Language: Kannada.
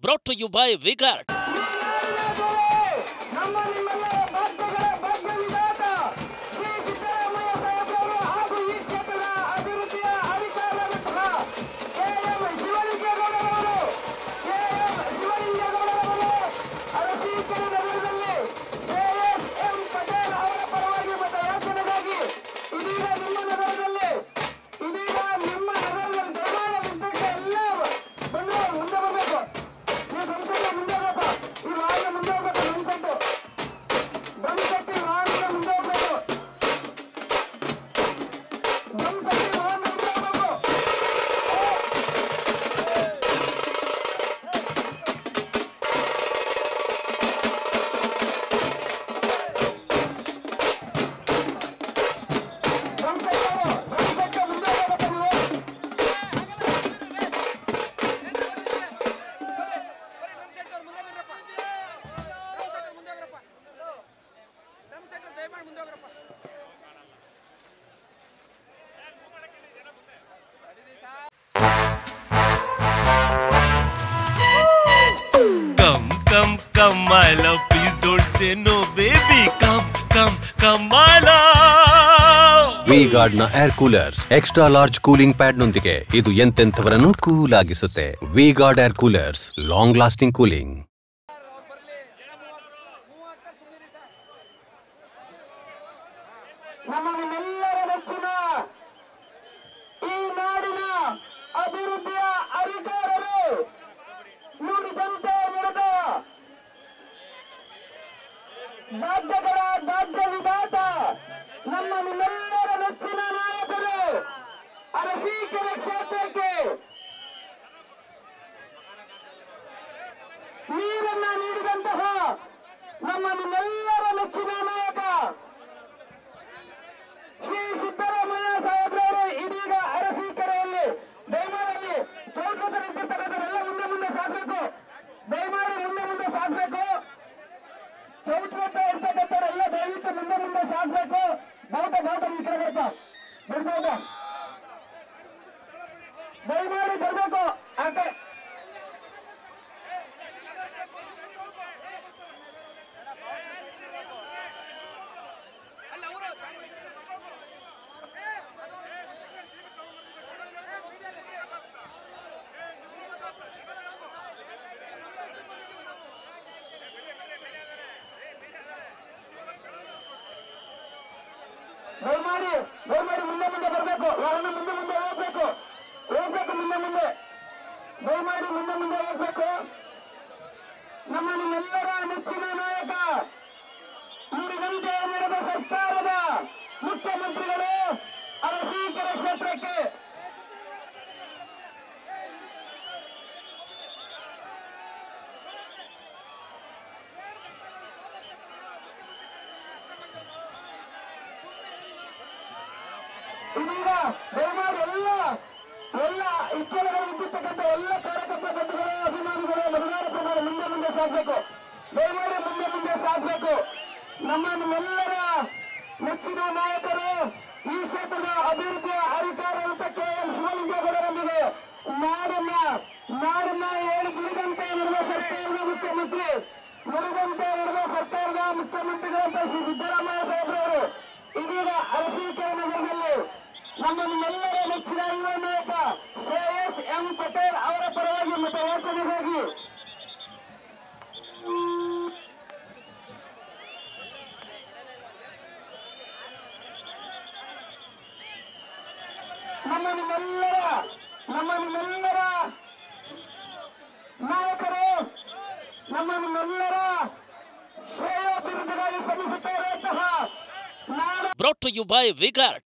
Brought to you by Vigard. Come, my love, please don't say no, baby. Come, my love. V-Guard ನ air coolers extra large cooling pad ನೊಂದಿಗೆ ಇದು ಎಂತೆಂಥವರನ್ನು ಕೂಲ್ ಆಗಿಸುತ್ತೆ. V-Guard air coolers, long lasting cooling. ನಮ್ಮೆಲ್ಲರ ನೆಚ್ಚಿನ ಈ ನಾಡಿನ ಅಭಿವೃದ್ಧಿಯ ಅಧಿಕಾರರು ನುಡಿದಂತೆ ನಡೆದ ರಾಜ್ಯಗಳ ರಾಜ್ಯ ವಿಧಾತ ನಮ್ಮ ನಿಮ್ಮೆಲ್ಲರ ನೆಚ್ಚಿನ ನಾಯಕರು ಅರಸೀಕೆರೆ ಕ್ಷೇತ್ರಕ್ಕೆ ನೀರನ್ನ ನೀಡಿದಂತಹ ನಮ್ಮ ನಿಮ್ಮೆಲ್ಲರ ನೆಚ್ಚಿನ ನಾಯಕ ಶ್ರೀ ಸಿದ್ದರಾಮಯ್ಯ ಸಾಹೇಬ್ರವರು ಇದೀಗ ಅರಸೀಕೆರೆಯಲ್ಲಿ ದಯಮಾಡಿ ಚೌಟದಲ್ಲಿರ್ತಕ್ಕಂಥವರೆಲ್ಲ ಮುಂದೆ ಸಾಗಬೇಕು. ದಯಮಾಡಿ ಮುಂದೆ ಸಾಗಬೇಕು. ಚೌಟದ ಇರ್ತಕ್ಕಂಥವರೆಲ್ಲ ದಯವಿಟ್ಟು ಮುಂದೆ ಸಾಗಬೇಕು. ಬಾವುಟ ಈ ಕಡೆ ಬರ್ಬೋದು. ದಯಮಾಡಿ ಬರ್ಬೇಕು. ಆಕೆ ದಯಮಾಡಿ ಮುಂದೆ ಬರಬೇಕು. ವಾಹನ ಮುಂದೆ ಹೋಗ್ಬೇಕು. ಮುಂದೆ ದಯಮಾಡಿ ಮುಂದೆ ಹೋಗ್ಬೇಕು. ನಮ್ಮ ನಿಮ್ಮೆಲ್ಲರ ನೆಚ್ಚಿನ ನಾಯಕ ನುಡಿದಂತೆ ನಡೆದ ಸರ್ಕಾರದ ಮುಖ್ಯಮಂತ್ರಿಗಳು ಅರಸೀಕೆರೆ ಕ್ಷೇತ್ರಕ್ಕೆ ಇದೀಗ ದಯಮಾಡಿ ಎಲ್ಲ ಇಚ್ಛೆಗಳು ಇದ್ದಿರ್ತಕ್ಕಂಥ ಎಲ್ಲ ಕಾರ್ಯಕರ್ತ ಬಂಧುಗಳು ಅಭಿಮಾನಿಗಳು ಮತದಾರ ಪ್ರಮಾಣ ಮುಂದೆ ಸಾಗಬೇಕು. ದಯಮಾಡಿ ಮುಂದೆ ಸಾಗಬೇಕು. ನಿಮ್ಮೆಲ್ಲರ ನೆಚ್ಚಿನ ನಾಯಕರು ಈ ಕ್ಷೇತ್ರದ ಅಭಿವೃದ್ಧಿಯ ಅಧಿಕಾರ ಕೆ ಎಂ ಶಿವಲಿಂಗೇಗೌಡರೊಂದಿಗೆ ನಾಡನ್ನ ಹೇಳಿ ನುಡಿದಂತೆ ನಡೆದ ಸರ್ಕಾರದ ಮುಖ್ಯಮಂತ್ರಿಗಳಂತ ಶ್ರೀ ಸಿದ್ದರಾಮಯ್ಯ ಸಾಹೇಬ್ರವರು ಇದೀಗ ಅರಸೀಕೆರೆ ನಗರದಲ್ಲಿ ನಿಮ್ಮೆಲ್ಲರ ನೆಚ್ಚಿನ ಯುವ ನಾಯಕ ಶ್ರೇಯಸ್ ಎಂ ಪಟೇಲ್ ಅವರ ಪರವಾಗಿ ಮತಯಾಚನೆಗಾಗಿ ನಮ್ಮ ನಿಮ್ಮೆಲ್ಲರ ನಾಯಕರು ನಿಮ್ಮೆಲ್ಲರ ಶ್ರೇಯೋಭಿವೃದ್ಧಿಗಾಗಿ ಶ್ರಮಿಸುತ್ತಾರೆ. Brought to you by Vigard.